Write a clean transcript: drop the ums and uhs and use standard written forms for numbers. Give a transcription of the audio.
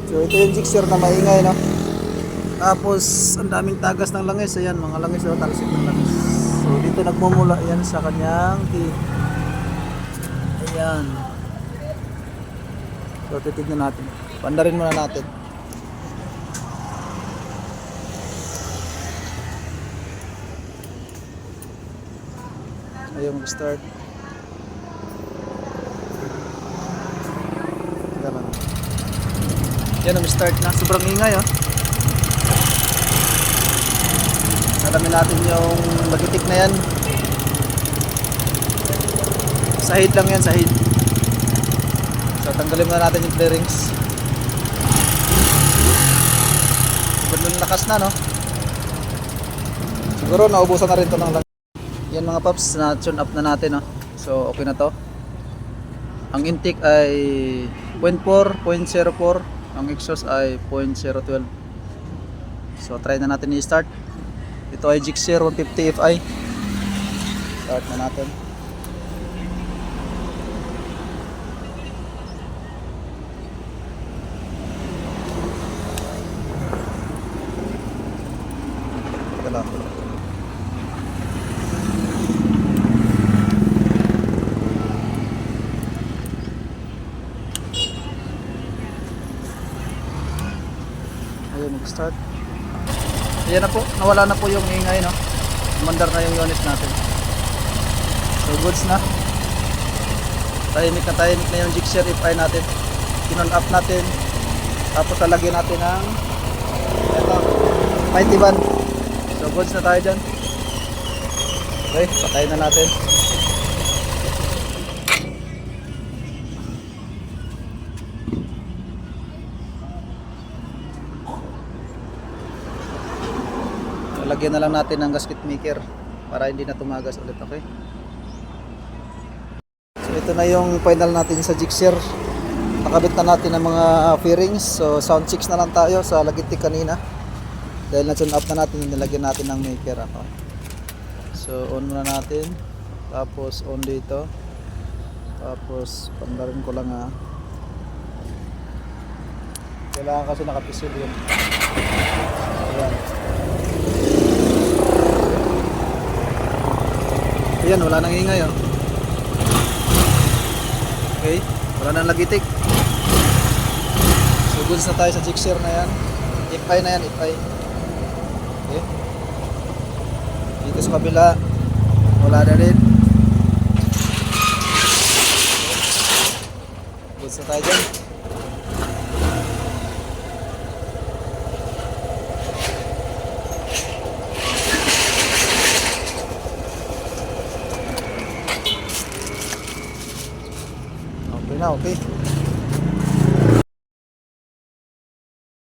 So ito yung jigsaw na maingay, no? Tapos ang daming tagas ng langis. Ayan, mga langis, oh, talsik ng langis. So dito nagmumula yan sa kanyang teeth. Ayan. So titignan natin. Pandarin muna natin. Ayun, start. Yan, start na. Sobrang ingay, oh. Alamin natin yung magitik na yan. Sahid lang yan, sahid. So tanggalin muna natin yung clearings. Sobrang lakas na, no? Siguro naubusan na rin to ng lang. Yan mga paps, na-tune up na natin, no? So okay na to. Ang intake ay 0.4, 0.04. Ang exhaust ay 0.012. So try na natin i-start. Ito ay Gixxer 150 Fi. Start na natin. Teka lang. Ayun, mag-start. Ayan na po, nawala na po yung ingay, no? Umandar na yung unit natin. So goods na. Tahimik na yung Gixxer Fi natin. Kinon up natin. Tapos lalagyan natin ng ito, mighty band. So goods na tayo dyan. Okay, patayin na natin. Lagyan na lang natin ng gasket maker para hindi na tumagas ulit, okay? So ito na yung final natin sa Gixxer. Nakabit na natin ang mga fairings. So sound checks na lang tayo sa lagitik kanina. Dahil na-tune up na natin, nilagyan natin ng maker, okay? So on muna natin. Tapos on dito. Tapos pandarin ko lang, ha. Kailangan kasi nakapisil yun. Ayan. Ayan, wala nang ingay, oh. Okay, wala nang lagitik. So goods na tayo sa Gixxer na yan. Fi na yan, Fi. Okay. Dito sa kabila, wala na rin. Goods na tayo dyan. Okay na, okay.